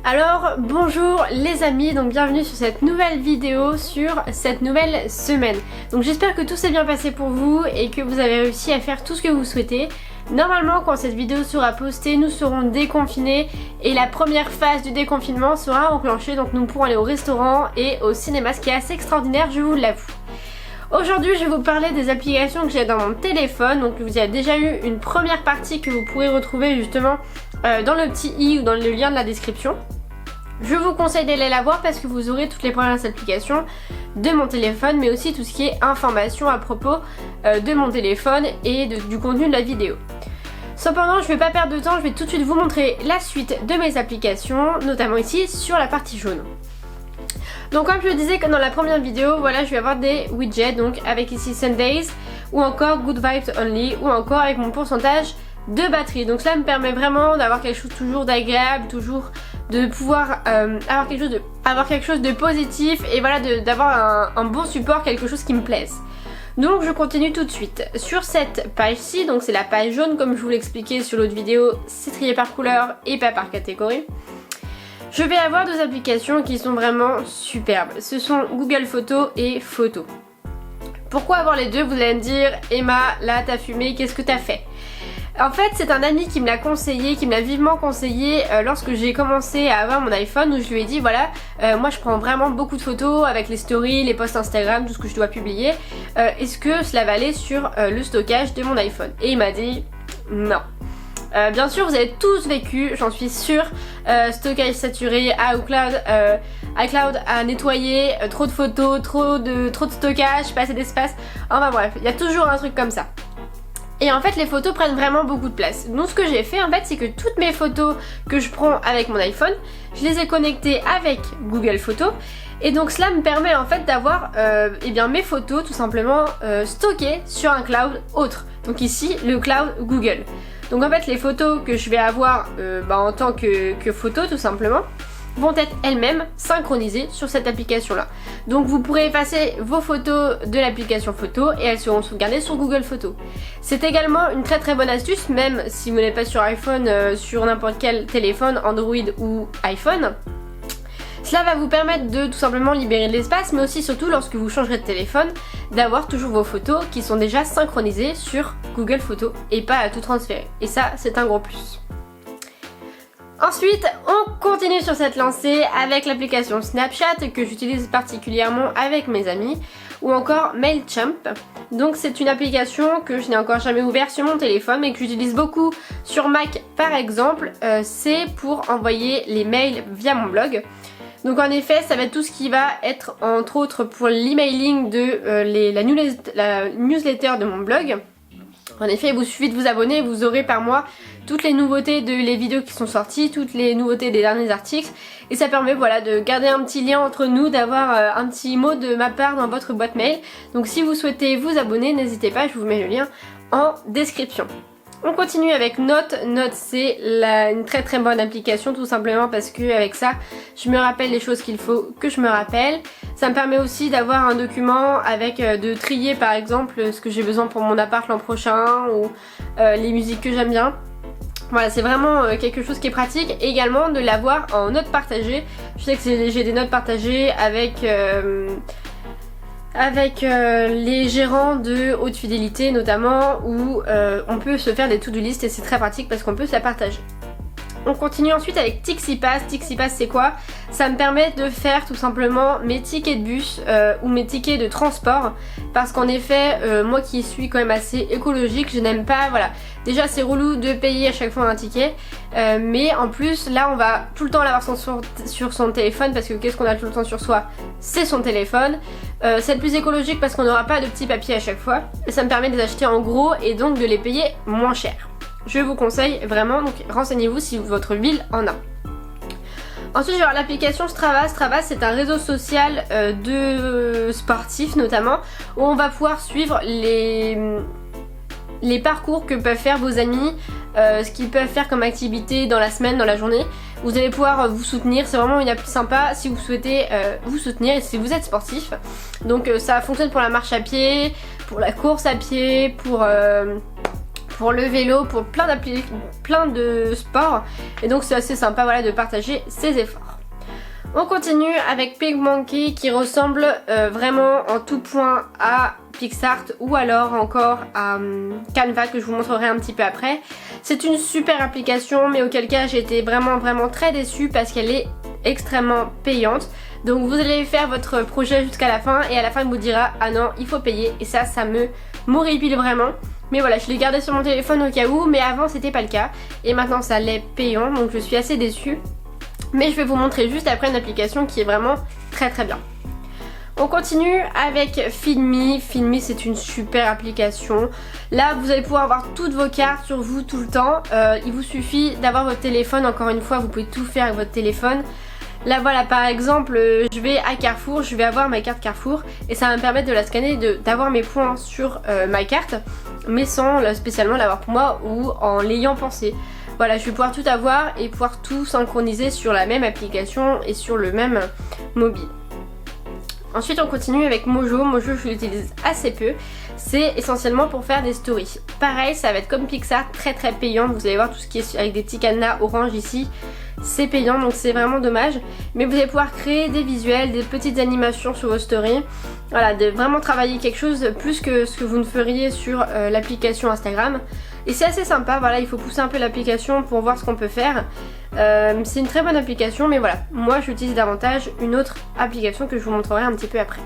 Alors bonjour les amis, donc bienvenue sur cette nouvelle vidéo sur cette nouvelle semaine. Donc j'espère que tout s'est bien passé pour vous et que vous avez réussi à faire tout ce que vous souhaitez. Normalement quand cette vidéo sera postée, nous serons déconfinés et la première phase du déconfinement sera enclenchée, donc nous pourrons aller au restaurant et au cinéma, ce qui est assez extraordinaire, je vous l'avoue. Aujourd'hui je vais vous parler des applications que j'ai dans mon téléphone. Donc vous avez déjà eu une première partie que vous pourrez retrouver justement dans le petit i ou dans le lien de la description. Je vous conseille d'aller la voir parce que vous aurez toutes les premières applications de mon téléphone, mais aussi tout ce qui est information à propos de mon téléphone et du contenu de la vidéo. Cependant, je ne vais pas perdre de temps, je vais tout de suite vous montrer la suite de mes applications, notamment ici sur la partie jaune. Donc comme je le disais dans la première vidéo, voilà, je vais avoir des widgets, donc avec ici Sundays, ou encore Good Vibes Only, ou encore avec mon pourcentage de batterie. Donc cela me permet vraiment d'avoir quelque chose toujours d'agréable, toujours de pouvoir avoir quelque chose de positif et voilà, d'avoir un bon support, quelque chose qui me plaise. Donc je continue tout de suite sur cette page-ci. Donc c'est la page jaune, comme je vous l'expliquais sur l'autre vidéo, c'est trié par couleur et pas par catégorie. Je vais avoir deux applications qui sont vraiment superbes. Ce sont Google Photos et Photos. Pourquoi avoir les deux? Vous allez me dire, Emma, là t'as fumé, qu'est-ce que t'as fait? En fait, c'est un ami qui me l'a conseillé, qui me l'a vivement conseillé lorsque j'ai commencé à avoir mon iPhone, où je lui ai dit voilà, moi je prends vraiment beaucoup de photos avec les stories, les posts Instagram, tout ce que je dois publier. Est-ce que cela va aller sur le stockage de mon iPhone? Et il m'a dit non. Bien sûr, vous avez tous vécu, j'en suis sûre, stockage saturé, iCloud à nettoyer, trop de photos, trop de stockage, pas assez d'espace. Enfin bref, il y a toujours un truc comme ça. Et en fait les photos prennent vraiment beaucoup de place. Donc ce que j'ai fait en fait, c'est que toutes mes photos que je prends avec mon iPhone, je les ai connectées avec Google Photos. Et donc cela me permet en fait d'avoir mes photos tout simplement stockées sur un cloud autre. Donc ici le cloud Google. Donc en fait les photos que je vais avoir en tant que photo tout simplement vont être elles-mêmes synchronisées sur cette application là. Donc vous pourrez effacer vos photos de l'application photo et elles seront sauvegardées sur Google Photos. C'est également une très très bonne astuce, même si vous n'êtes pas sur iPhone, sur n'importe quel téléphone, Android ou iPhone. Cela va vous permettre de tout simplement libérer de l'espace, mais aussi surtout lorsque vous changerez de téléphone, d'avoir toujours vos photos qui sont déjà synchronisées sur Google Photos et pas à tout transférer. Et ça, c'est un gros plus. Ensuite, on continue sur cette lancée avec l'application Snapchat que j'utilise particulièrement avec mes amis, ou encore Mailchimp. Donc c'est une application que je n'ai encore jamais ouverte sur mon téléphone mais que j'utilise beaucoup sur Mac par exemple. C'est pour envoyer les mails via mon blog. Donc en effet ça va être tout ce qui va être entre autres pour l'emailing de la newsletter de mon blog. En effet, il vous suffit de vous abonner et vous aurez par mois toutes les nouveautés les vidéos qui sont sorties, toutes les nouveautés des derniers articles. Et ça permet voilà, de garder un petit lien entre nous, d'avoir un petit mot de ma part dans votre boîte mail. Donc si vous souhaitez vous abonner, n'hésitez pas, je vous mets le lien en description. On continue avec Note. Note c'est une très très bonne application tout simplement parce que avec ça je me rappelle les choses qu'il faut que je me rappelle. Ça me permet aussi d'avoir un document avec de trier par exemple ce que j'ai besoin pour mon appart l'an prochain ou les musiques que j'aime bien. Voilà, c'est vraiment quelque chose qui est pratique. Et également de l'avoir en notes partagées. Je sais que j'ai des notes partagées avec les gérants de haute fidélité notamment, où on peut se faire des to-do list et c'est très pratique parce qu'on peut se la partager. On continue ensuite avec TixiPass. TixiPass c'est quoi? Ça me permet de faire tout simplement mes tickets de bus ou mes tickets de transport, parce qu'en effet moi qui suis quand même assez écologique, je n'aime pas, voilà, déjà c'est relou de payer à chaque fois un ticket, mais en plus là on va tout le temps l'avoir sur son téléphone, parce que qu'est-ce qu'on a tout le temps sur soi? C'est son téléphone. C'est plus écologique parce qu'on n'aura pas de petits papiers à chaque fois, et ça me permet de les acheter en gros et donc de les payer moins cher. Je vous conseille vraiment, donc renseignez-vous si votre ville en a. Ensuite, je vais avoir l'application Strava. Strava, c'est un réseau social de sportifs notamment, où on va pouvoir suivre les parcours que peuvent faire vos amis, ce qu'ils peuvent faire comme activité dans la semaine, dans la journée. Vous allez pouvoir vous soutenir, c'est vraiment une appli sympa si vous souhaitez vous soutenir et si vous êtes sportif. Donc ça fonctionne pour la marche à pied, pour la course à pied, pour le vélo, pour plein de sports. Et donc c'est assez sympa voilà, de partager ses efforts. On continue avec PicMonkey qui ressemble vraiment en tout point à PicsArt ou alors encore à Canva que je vous montrerai un petit peu après. C'est une super application mais auquel cas j'ai été vraiment très déçue parce qu'elle est extrêmement payante. Donc vous allez faire votre projet jusqu'à la fin et à la fin il vous dira ah non il faut payer et ça me m'horripile vraiment. Mais voilà, je l'ai gardé sur mon téléphone au cas où, mais avant c'était pas le cas et maintenant ça l'est payant donc je suis assez déçue. Mais je vais vous montrer juste après une application qui est vraiment très bien. On continue avec Feedme. Feedme c'est une super application. Là vous allez pouvoir avoir toutes vos cartes sur vous tout le temps. Il vous suffit d'avoir votre téléphone, encore une fois vous pouvez tout faire avec votre téléphone. Là voilà par exemple je vais à Carrefour, je vais avoir ma carte Carrefour et ça va me permettre de la scanner, d'avoir mes points sur ma carte mais sans spécialement l'avoir pour moi ou en l'ayant pensé. Voilà, je vais pouvoir tout avoir et pouvoir tout synchroniser sur la même application et sur le même mobile. Ensuite on continue avec Mojo. Mojo je l'utilise assez peu. C'est essentiellement pour faire des stories. Pareil ça va être comme PicsArt, très payant. Vous allez voir tout ce qui est avec des petits cadenas orange ici. C'est payant donc c'est vraiment dommage. Mais vous allez pouvoir créer des visuels, des petites animations sur vos stories. Voilà, de vraiment travailler quelque chose plus que ce que vous ne feriez sur l'application Instagram. Et c'est assez sympa, voilà, il faut pousser un peu l'application pour voir ce qu'on peut faire. C'est une très bonne application, mais voilà, moi j'utilise davantage une autre application que je vous montrerai un petit peu après.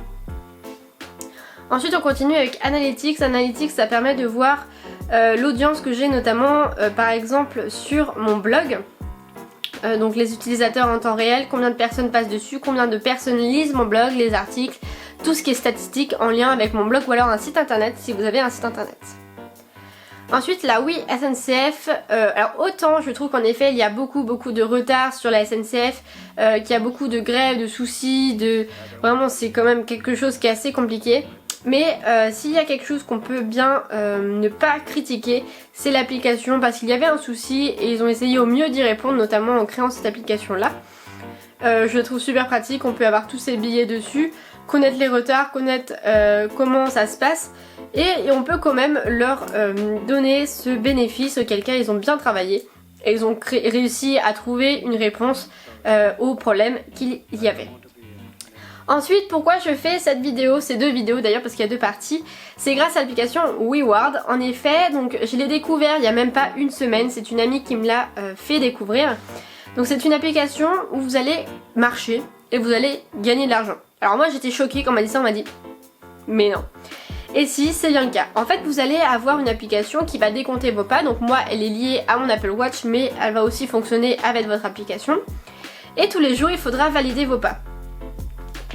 Ensuite on continue avec Analytics. Analytics ça permet de voir l'audience que j'ai notamment par exemple sur mon blog. Donc les utilisateurs en temps réel, combien de personnes passent dessus, combien de personnes lisent mon blog, les articles, tout ce qui est statistique en lien avec mon blog ou alors un site internet si vous avez un site internet. Ensuite la Oui SNCF, alors autant je trouve qu'en effet il y a beaucoup de retard sur la SNCF, qu'il y a beaucoup de grèves, de soucis, vraiment c'est quand même quelque chose qui est assez compliqué. Mais s'il y a quelque chose qu'on peut bien ne pas critiquer, c'est l'application parce qu'il y avait un souci et ils ont essayé au mieux d'y répondre, notamment en créant cette application là. Je la trouve super pratique, on peut avoir tous ces billets dessus, connaître les retards, connaître comment ça se passe. Et on peut quand même leur donner ce bénéfice auquel cas ils ont bien travaillé et ils ont réussi à trouver une réponse au problème qu'il y avait. Ensuite, pourquoi je fais cette vidéo, ces deux vidéos d'ailleurs parce qu'il y a deux parties, c'est grâce à l'application WeWard. En effet, donc je l'ai découvert il n'y a même pas une semaine, c'est une amie qui me l'a fait découvrir. Donc c'est une application où vous allez marcher et vous allez gagner de l'argent. Alors moi j'étais choquée quand on m'a dit ça, on m'a dit mais non. Et si, c'est bien le cas. En fait, vous allez avoir une application qui va décompter vos pas. Donc moi, elle est liée à mon Apple Watch, mais elle va aussi fonctionner avec votre application. Et tous les jours, il faudra valider vos pas.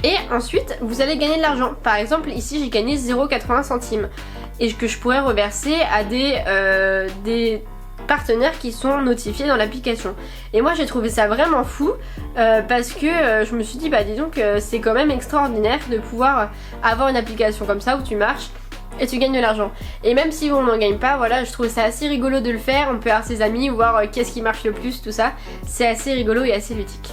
Et ensuite, vous allez gagner de l'argent. Par exemple, ici, j'ai gagné 0,80 centimes. Et que je pourrais reverser à des partenaires qui sont notifiés dans l'application. Et moi j'ai trouvé ça vraiment fou parce que je me suis dit bah dis donc c'est quand même extraordinaire de pouvoir avoir une application comme ça où tu marches et tu gagnes de l'argent. Et même si on n'en gagne pas, voilà, je trouve ça assez rigolo de le faire, on peut avoir ses amis, voir qu'est-ce qui marche le plus, tout ça. C'est assez rigolo et assez ludique.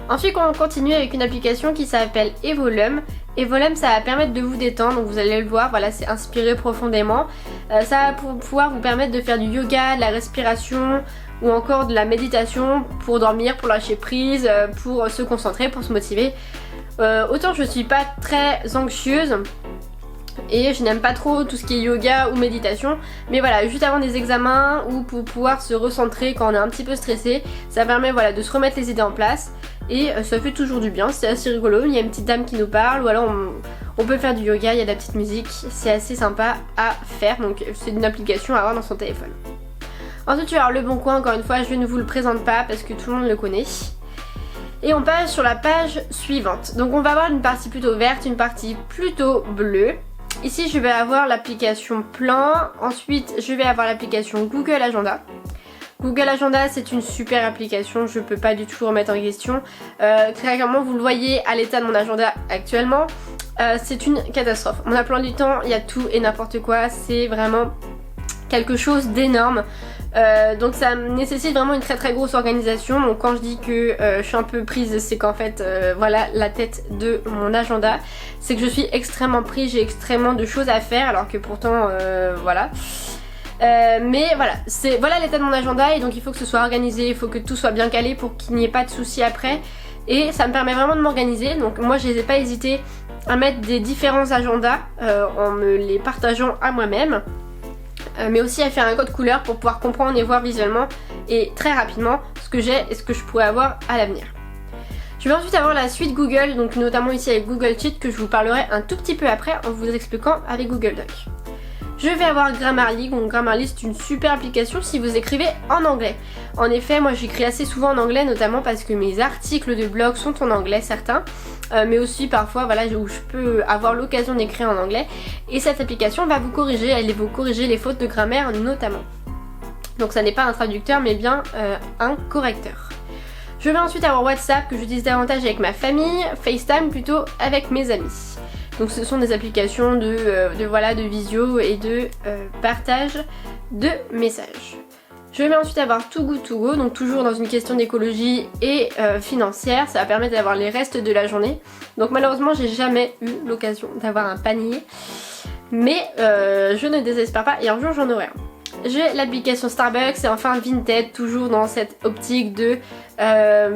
Ensuite on continue avec une application qui s'appelle Evolum. Evolum ça va permettre de vous détendre, donc vous allez le voir, voilà c'est inspiré profondément. Ça va pouvoir vous permettre de faire du yoga, de la respiration ou encore de la méditation pour dormir, pour lâcher prise, pour se concentrer, pour se motiver. Autant je suis pas très anxieuse et je n'aime pas trop tout ce qui est yoga ou méditation, mais voilà, juste avant des examens ou pour pouvoir se recentrer quand on est un petit peu stressé, ça permet voilà de se remettre les idées en place. Et ça fait toujours du bien, c'est assez rigolo, il y a une petite dame qui nous parle ou alors on peut faire du yoga, il y a de la petite musique, c'est assez sympa à faire, donc c'est une application à avoir dans son téléphone. Ensuite tu vas avoir Le Bon Coin, encore une fois je ne vous le présente pas parce que tout le monde le connaît. Et on passe sur la page suivante, donc on va avoir une partie plutôt verte, une partie plutôt bleue. Ici je vais avoir l'application Plan, ensuite je vais avoir l'application Google Agenda. Google Agenda c'est une super application, je peux pas du tout remettre en question. Très clairement vous le voyez à l'état de mon agenda actuellement, c'est une catastrophe. Mon emploi du temps, il y a tout et n'importe quoi, c'est vraiment quelque chose d'énorme. Donc ça nécessite vraiment une très grosse organisation. Donc quand je dis que je suis un peu prise, c'est qu'en fait voilà la tête de mon agenda, c'est que je suis extrêmement prise, j'ai extrêmement de choses à faire alors que pourtant voilà. Mais voilà, voilà l'état de mon agenda et donc il faut que ce soit organisé, il faut que tout soit bien calé pour qu'il n'y ait pas de soucis après. Et ça me permet vraiment de m'organiser. Donc moi je n'ai pas hésité à mettre des différents agendas en me les partageant à moi-même. Mais aussi à faire un code couleur pour pouvoir comprendre et voir visuellement et très rapidement ce que j'ai et ce que je pourrais avoir à l'avenir. Je vais ensuite avoir la suite Google, donc notamment ici avec Google Sheet que je vous parlerai un tout petit peu après en vous expliquant avec Google Doc. Je vais avoir Grammarly, donc Grammarly c'est une super application si vous écrivez en anglais. En effet, moi j'écris assez souvent en anglais, notamment parce que mes articles de blog sont en anglais certains, mais aussi parfois voilà où je peux avoir l'occasion d'écrire en anglais. Et cette application va vous corriger, elle va vous corriger les fautes de grammaire notamment. Donc ça n'est pas un traducteur mais bien un correcteur. Je vais ensuite avoir WhatsApp que j'utilise davantage avec ma famille, FaceTime plutôt avec mes amis. Donc ce sont des applications de visio et de partage de messages. Je vais ensuite avoir Too Good To Go, donc toujours dans une question d'écologie et financière. Ça va permettre d'avoir les restes de la journée. Donc malheureusement j'ai jamais eu l'occasion d'avoir un panier. Mais je ne désespère pas et un jour j'en aurai un. J'ai l'application Starbucks et enfin Vinted, toujours dans cette optique de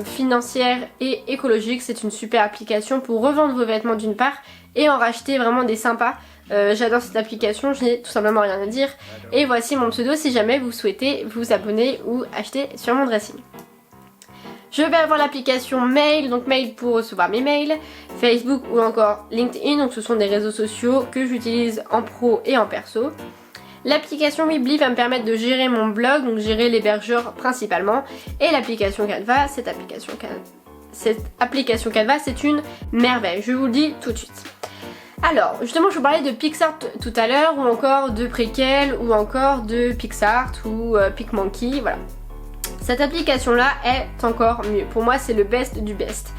financière et écologique. C'est une super application pour revendre vos vêtements d'une part et en racheter vraiment des sympas. J'adore cette application, je n'ai tout simplement rien à dire. Et voici mon pseudo si jamais vous souhaitez vous abonner ou acheter sur mon dressing. Je vais avoir l'application Mail, donc Mail pour recevoir mes mails, Facebook ou encore LinkedIn, donc ce sont des réseaux sociaux que j'utilise en pro et en perso. L'application Weebly va me permettre de gérer mon blog, donc gérer l'hébergeur principalement. Et l'application Canva, cette application Canva, c'est une merveille, je vous le dis tout de suite. Alors, justement, je vous parlais de PicsArt tout à l'heure, ou encore de Prequel, ou encore de PicsArt, ou PicMonkey, voilà. Cette application-là est encore mieux. Pour moi, c'est le best du best.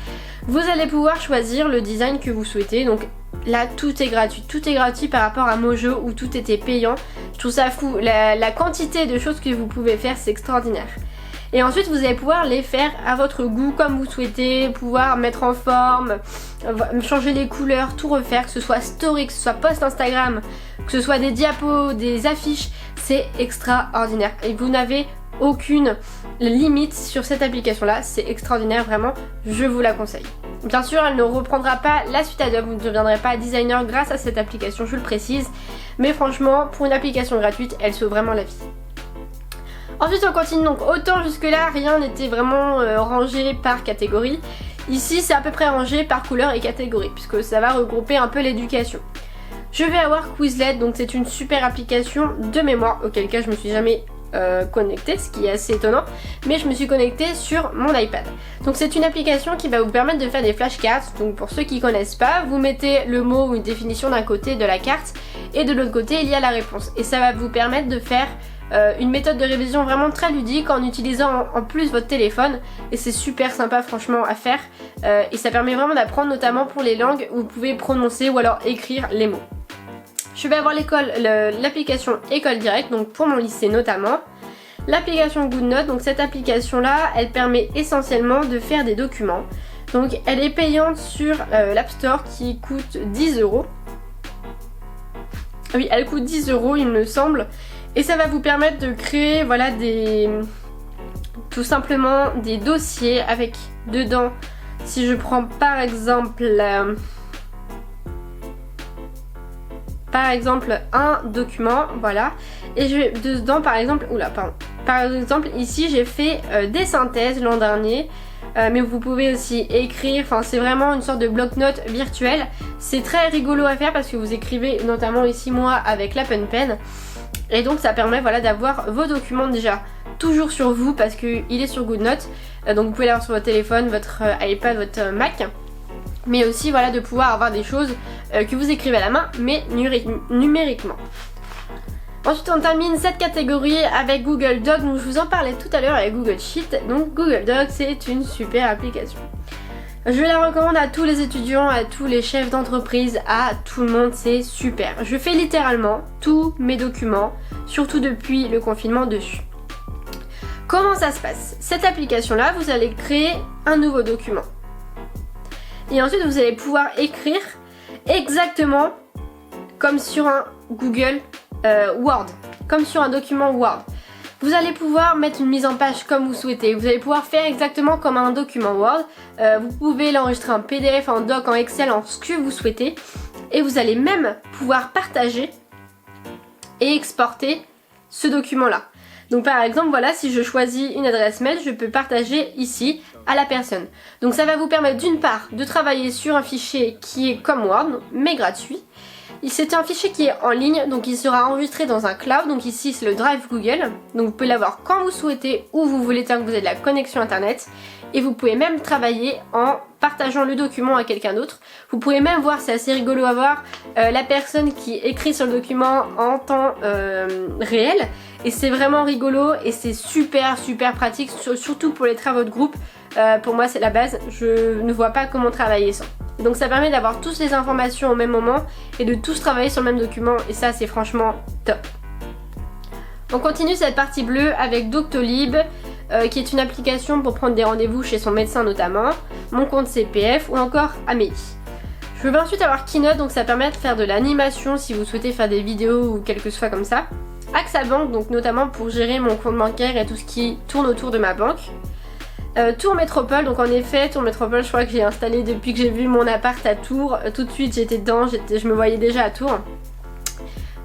Vous allez pouvoir choisir le design que vous souhaitez, donc là, tout est gratuit. Tout est gratuit par rapport à Mojo, où tout était payant. Je trouve ça fou. La quantité de choses que vous pouvez faire, c'est extraordinaire. Et ensuite vous allez pouvoir les faire à votre goût comme vous souhaitez, pouvoir mettre en forme, changer les couleurs, tout refaire, que ce soit story, que ce soit post Instagram, que ce soit des diapos, des affiches, c'est extraordinaire. Et vous n'avez aucune limite sur cette application là, c'est extraordinaire vraiment, je vous la conseille. Bien sûr elle ne reprendra pas la suite Adobe, vous ne deviendrez pas designer grâce à cette application, je le précise, mais franchement pour une application gratuite elle sauve vraiment la vie. Ensuite on continue, donc autant jusque là rien n'était vraiment rangé par catégorie. Ici c'est à peu près rangé par couleur et catégorie puisque ça va regrouper un peu l'éducation. Je vais avoir Quizlet, donc c'est une super application de mémoire auquel cas je me suis jamais connectée, ce qui est assez étonnant, mais je me suis connectée sur mon iPad. Donc c'est une application qui va vous permettre de faire des flashcards. Donc pour ceux qui connaissent pas, vous mettez le mot ou une définition d'un côté de la carte et de l'autre côté il y a la réponse et ça va vous permettre de faire une méthode de révision vraiment très ludique en utilisant en plus votre téléphone et c'est super sympa franchement à faire et ça permet vraiment d'apprendre notamment pour les langues où vous pouvez prononcer ou alors écrire les mots. Je vais avoir l'application École Directe, donc pour mon lycée notamment. L'application GoodNotes, donc cette application là elle permet essentiellement de faire des documents. Donc elle est payante sur l'App Store qui coûte 10 €. Oui elle coûte 10 € il me semble. Et ça va vous permettre de créer voilà tout simplement des dossiers avec dedans, si je prends par exemple un document, voilà, et je vais dedans par exemple, par exemple ici j'ai fait des synthèses l'an dernier, mais vous pouvez aussi écrire, enfin c'est vraiment une sorte de bloc-notes virtuel, c'est très rigolo à faire parce que vous écrivez notamment ici moi avec l'Apple Pen. Et donc ça permet voilà d'avoir vos documents déjà toujours sur vous parce qu'il est sur GoodNotes. Donc vous pouvez l'avoir sur votre téléphone, votre iPad, votre Mac. Mais aussi voilà de pouvoir avoir des choses que vous écrivez à la main mais numériquement. Ensuite on termine cette catégorie avec Google Doc. Donc je vous en parlais tout à l'heure avec Google Sheet. Donc Google Doc c'est une super application. Je la recommande à tous les étudiants, à tous les chefs d'entreprise, à tout le monde, c'est super. Je fais littéralement tous mes documents, surtout depuis le confinement dessus. Comment ça se passe? Cette application là, vous allez créer un nouveau document. Et ensuite vous allez pouvoir écrire exactement comme sur un Google Word, comme sur un document Word. Vous allez pouvoir mettre une mise en page comme vous souhaitez. Vous allez pouvoir faire exactement comme un document Word. Vous pouvez l'enregistrer en PDF, en doc, en Excel, en ce que vous souhaitez. Et vous allez même pouvoir partager et exporter ce document-là. Donc par exemple, voilà, si je choisis une adresse mail, je peux partager ici à la personne. Donc ça va vous permettre d'une part de travailler sur un fichier qui est comme Word, mais gratuit. C'est un fichier qui est en ligne, donc il sera enregistré dans un cloud. Donc ici c'est le Drive Google. Donc vous pouvez l'avoir quand vous souhaitez, où vous voulez, tant que vous avez de la connexion internet. Et vous pouvez même travailler en partageant le document à quelqu'un d'autre. Vous pouvez même voir, c'est assez rigolo à voir, la personne qui écrit sur le document en temps réel. Et c'est vraiment rigolo et c'est super pratique, surtout pour les travaux de groupe. Pour moi c'est la base, je ne vois pas comment travailler sans. Donc ça permet d'avoir toutes les informations au même moment et de tous travailler sur le même document, et ça c'est franchement top. On continue cette partie bleue avec Doctolib, qui est une application pour prendre des rendez-vous chez son médecin notamment, mon compte CPF ou encore Amélie. Je vais ensuite avoir Keynote, donc ça permet de faire de l'animation si vous souhaitez faire des vidéos ou quelque chose comme ça. AXA Bank, donc notamment pour gérer mon compte bancaire et tout ce qui tourne autour de ma banque. Tour Métropole, donc en effet Tour Métropole je crois que j'ai installé depuis que j'ai vu mon appart à Tours. Tout de suite j'étais dedans, je me voyais déjà à Tours.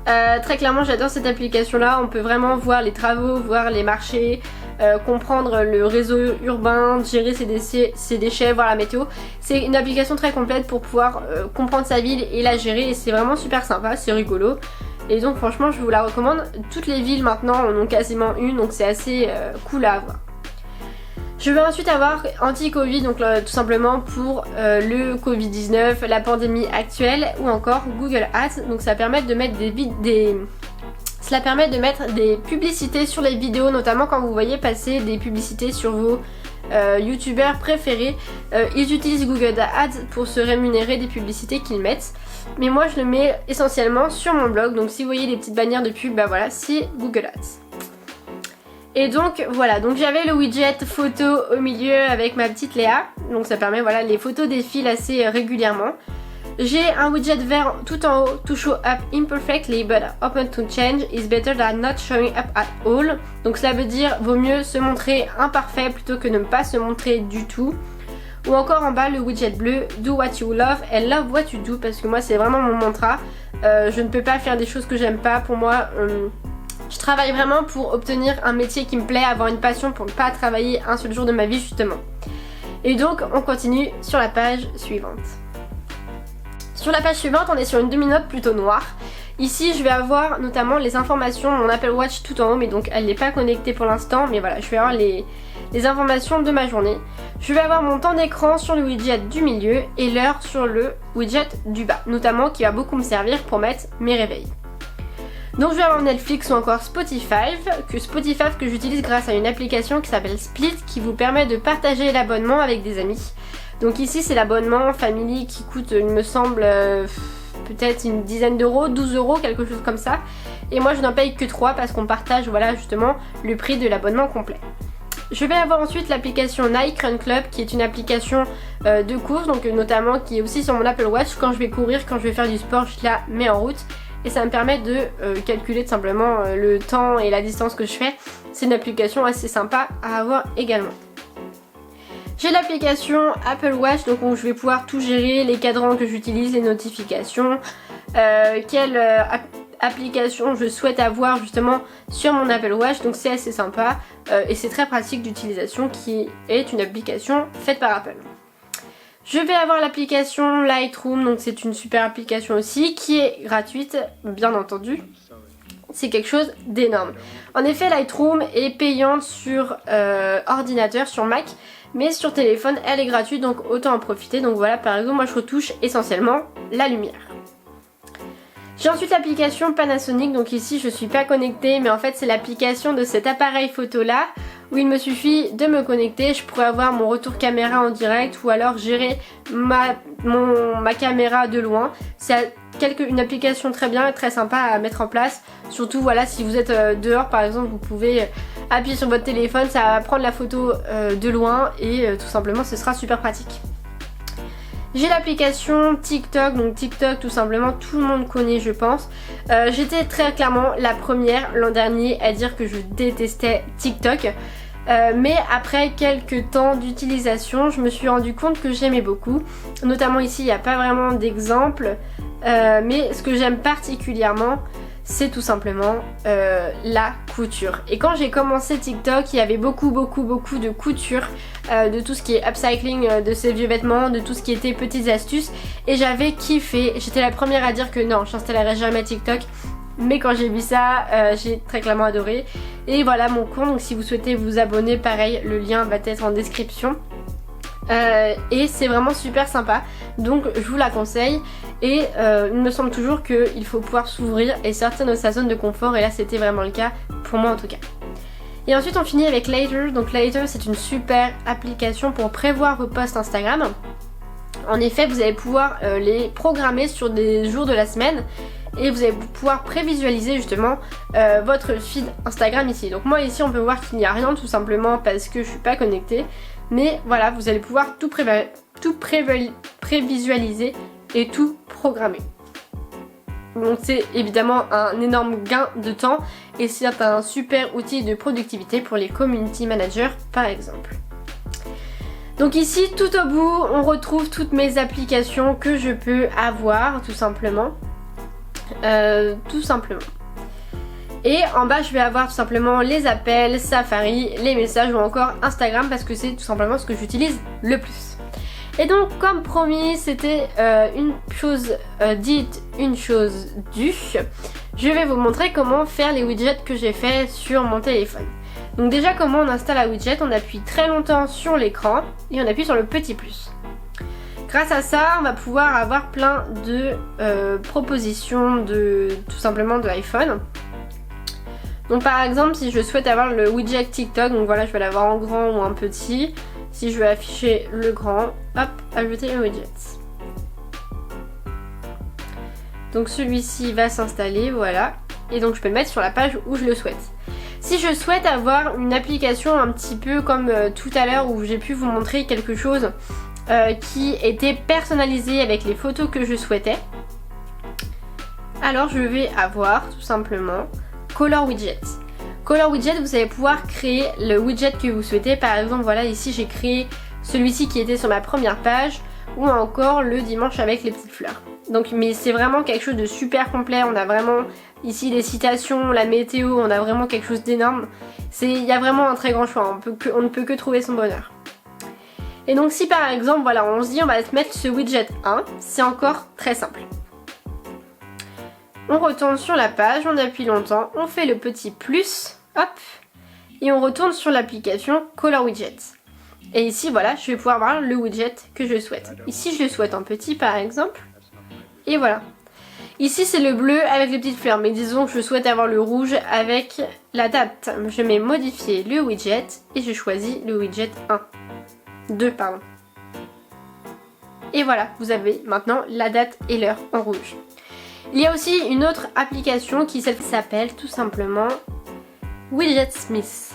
Très clairement j'adore cette application là, on peut vraiment voir les travaux, voir les marchés, comprendre le réseau urbain, gérer ses déchets, voir la météo. C'est une application très complète pour pouvoir comprendre sa ville et la gérer, et c'est vraiment super sympa, c'est rigolo. Et donc franchement je vous la recommande. Toutes les villes maintenant en ont quasiment une, donc c'est assez cool à avoir. Je vais ensuite avoir Anti-Covid, donc tout simplement pour le Covid-19, la pandémie actuelle, ou encore Google Ads. Donc ça permet de mettre cela permet de mettre des publicités sur les vidéos, notamment quand vous voyez passer des publicités sur vos youtubeurs préférés. Ils utilisent Google Ads pour se rémunérer des publicités qu'ils mettent. Mais moi je le mets essentiellement sur mon blog, donc si vous voyez des petites bannières de pub, bah voilà, c'est Google Ads. Et donc voilà, donc j'avais le widget photo au milieu avec ma petite Léa, donc ça permet, voilà, les photos défilent assez régulièrement. J'ai un widget vert tout en haut, to show up imperfectly but open to change is better than not showing up at all. Donc cela veut dire vaut mieux se montrer imparfait plutôt que ne pas se montrer du tout. Ou encore en bas le widget bleu, do what you love and love what you do, parce que moi c'est vraiment mon mantra. Je ne peux pas faire des choses que j'aime pas. Pour moi je travaille vraiment pour obtenir un métier qui me plaît, avoir une passion pour ne pas travailler un seul jour de ma vie justement. Et donc on continue sur la page suivante. Sur la page suivante on est sur une demi-note plutôt noire. Ici je vais avoir notamment les informations, mon Apple Watch tout en haut, mais donc elle n'est pas connectée pour l'instant, mais voilà, je vais avoir les informations de ma journée. Je vais avoir mon temps d'écran sur le widget du milieu et l'heure sur le widget du bas, notamment qui va beaucoup me servir pour mettre mes réveils. Donc je vais avoir Netflix ou encore Spotify que j'utilise grâce à une application qui s'appelle Split, qui vous permet de partager l'abonnement avec des amis. Donc ici c'est l'abonnement Family qui coûte, il me semble, peut-être une dizaine d'euros, 12 euros, quelque chose comme ça. Et moi je n'en paye que 3 parce qu'on partage, voilà, justement le prix de l'abonnement complet. Je vais avoir ensuite l'application Nike Run Club, qui est une application de course, donc notamment qui est aussi sur mon Apple Watch. Quand je vais courir, quand je vais faire du sport, je la mets en route. Et ça me permet de calculer tout simplement le temps et la distance que je fais. C'est une application assez sympa à avoir également. J'ai l'application Apple Watch, donc où je vais pouvoir tout gérer, les cadrans que j'utilise, les notifications, quelle application je souhaite avoir justement sur mon Apple Watch. Donc c'est assez sympa et c'est très pratique d'utilisation, qui est une application faite par Apple. Je vais avoir l'application Lightroom, donc c'est une super application aussi qui est gratuite, bien entendu. C'est quelque chose d'énorme. En effet, Lightroom est payante sur ordinateur, sur Mac, mais sur téléphone elle est gratuite, donc autant en profiter. Donc voilà, par exemple moi je retouche essentiellement la lumière. J'ai ensuite l'application Panasonic, donc ici je suis pas connectée, mais en fait c'est l'application de cet appareil photo là, où il me suffit de me connecter. Je pourrais avoir mon retour caméra en direct ou alors gérer ma caméra de loin. C'est une application très bien et très sympa à mettre en place. Surtout voilà, si vous êtes dehors par exemple, vous pouvez appuyer sur votre téléphone, ça va prendre la photo de loin et tout simplement ce sera super pratique. J'ai l'application TikTok, donc TikTok tout simplement tout le monde connaît je pense. J'étais très clairement la première l'an dernier à dire que je détestais TikTok. Mais après quelques temps d'utilisation, je me suis rendu compte que j'aimais beaucoup. Notamment ici, il n'y a pas vraiment d'exemple. Mais ce que j'aime particulièrement, c'est tout simplement la couture. Et quand j'ai commencé TikTok, il y avait beaucoup de couture, de tout ce qui est upcycling de ces vieux vêtements, de tout ce qui était petites astuces. Et j'avais kiffé. J'étais la première à dire que non, je n'installerai jamais TikTok. Mais quand j'ai vu ça, j'ai très clairement adoré. Et voilà mon compte, donc si vous souhaitez vous abonner, pareil, le lien va être en description. Et c'est vraiment super sympa, donc je vous la conseille. Et il me semble toujours qu'il faut pouvoir s'ouvrir et sortir de sa zone de confort. Et là c'était vraiment le cas, pour moi en tout cas. Et ensuite on finit avec Later. Donc Later c'est une super application pour prévoir vos posts Instagram. En effet vous allez pouvoir les programmer sur des jours de la semaine. Et vous allez pouvoir prévisualiser justement votre feed Instagram ici. Donc moi ici on peut voir qu'il n'y a rien tout simplement parce que je suis pas connectée. Mais voilà, vous allez pouvoir tout prévisualiser et tout programmer. Donc c'est évidemment un énorme gain de temps et c'est un super outil de productivité pour les community managers par exemple. Donc ici tout au bout on retrouve toutes mes applications que je peux avoir tout simplement. Et en bas je vais avoir tout simplement les appels, Safari, les messages ou encore Instagram parce que c'est tout simplement ce que j'utilise le plus. Et donc comme promis c'était une chose dite, une chose due. Je vais vous montrer comment faire les widgets que j'ai fait sur mon téléphone. Donc déjà comment on installe un widget, on appuie très longtemps sur l'écran et on appuie sur le petit plus. Grâce à ça, on va pouvoir avoir plein de propositions de tout simplement de l'iPhone. Donc par exemple, si je souhaite avoir le widget TikTok, donc voilà, je vais l'avoir en grand ou en petit. Si je veux afficher le grand, hop, ajouter un widget. Donc celui-ci va s'installer, voilà. Et donc je peux le mettre sur la page où je le souhaite. Si je souhaite avoir une application un petit peu comme tout à l'heure où j'ai pu vous montrer quelque chose qui était personnalisé avec les photos que je souhaitais, alors je vais avoir tout simplement Color Widget. Color Widget, vous allez pouvoir créer le widget que vous souhaitez. Par exemple voilà, ici j'ai créé celui-ci qui était sur ma première page ou encore le dimanche avec les petites fleurs. Donc mais c'est vraiment quelque chose de super complet. On a vraiment ici les citations, la météo, on a vraiment quelque chose d'énorme. Il y a vraiment un très grand choix, on ne peut que trouver son bonheur. Et donc si par exemple voilà on se dit on va mettre ce widget 1, c'est encore très simple. On retourne sur la page, on appuie longtemps, on fait le petit plus, hop, et on retourne sur l'application Color Widget. Et ici voilà, je vais pouvoir avoir le widget que je souhaite. Ici je le souhaite en petit par exemple, et voilà. Ici c'est le bleu avec les petites fleurs, mais disons que je souhaite avoir le rouge avec la date. Je mets modifier le widget et je choisis le widget 1. 2 pardon. Et voilà, vous avez maintenant la date et l'heure en rouge. Il y a aussi une autre application qui s'appelle tout simplement Widgetsmith.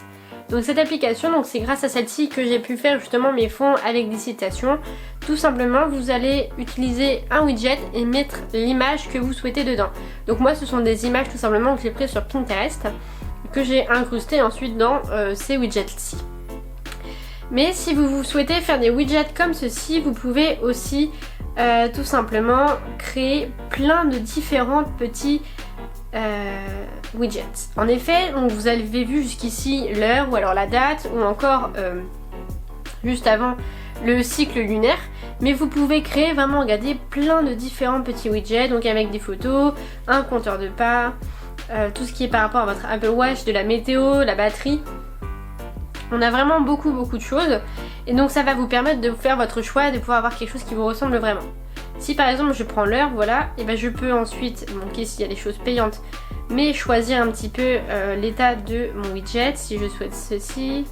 Donc cette application, donc c'est grâce à celle-ci que j'ai pu faire justement mes fonds avec des citations. Tout simplement, vous allez utiliser un widget et mettre l'image que vous souhaitez dedans. Donc moi, ce sont des images tout simplement que j'ai prises sur Pinterest, que j'ai incrustées ensuite dans ces widgets-ci. Mais si vous souhaitez faire des widgets comme ceci, vous pouvez aussi tout simplement créer plein de différents petits widgets. En effet, donc vous avez vu jusqu'ici l'heure ou alors la date ou encore juste avant le cycle lunaire. Mais vous pouvez créer vraiment, regardez, plein de différents petits widgets, donc avec des photos, un compteur de pas, tout ce qui est par rapport à votre Apple Watch, de la météo, la batterie. On a vraiment beaucoup de choses et donc ça va vous permettre de faire votre choix et de pouvoir avoir quelque chose qui vous ressemble vraiment. Si par exemple je prends l'heure, voilà, et ben je peux ensuite, donc ici il y a des choses payantes, mais choisir un petit peu l'état de mon widget si je souhaite ceci.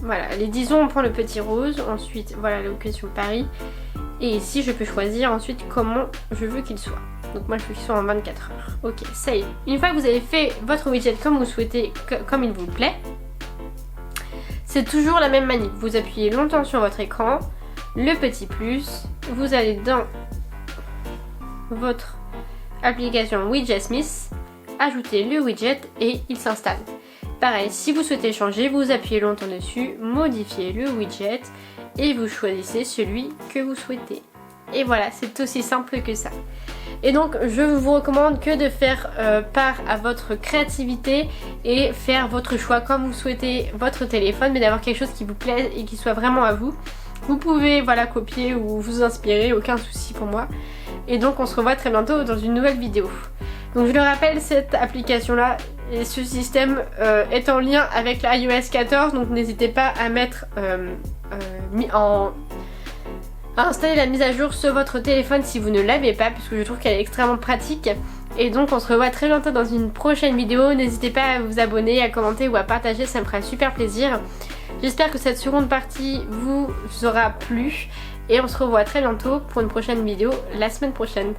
Voilà, disons on prend le petit rose, ensuite voilà la location Paris et ici je peux choisir ensuite comment je veux qu'il soit. Donc moi je veux qu'il soit en 24 heures. Ok, ça y est. Une fois que vous avez fait votre widget comme vous souhaitez, comme il vous plaît, c'est toujours la même manip. Vous appuyez longtemps sur votre écran, le petit plus, vous allez dans votre application Widgetsmith, ajouter le widget et il s'installe. Pareil, si vous souhaitez changer, vous appuyez longtemps dessus, modifiez le widget et vous choisissez celui que vous souhaitez. Et voilà, c'est aussi simple que ça. Et donc je vous recommande que de faire part à votre créativité et faire votre choix comme vous souhaitez votre téléphone, mais d'avoir quelque chose qui vous plaise et qui soit vraiment à vous. Vous pouvez voilà copier ou vous inspirer, aucun souci pour moi. Et donc on se revoit très bientôt dans une nouvelle vidéo. Donc je le rappelle, cette application là et ce système est en lien avec la iOS 14, donc n'hésitez pas à mettre à installer la mise à jour sur votre téléphone si vous ne l'avez pas, puisque je trouve qu'elle est extrêmement pratique. Et donc on se revoit très bientôt dans une prochaine vidéo. N'hésitez pas à vous abonner, à commenter ou à partager, ça me fera super plaisir. J'espère que cette seconde partie vous aura plu et on se revoit très bientôt pour une prochaine vidéo la semaine prochaine.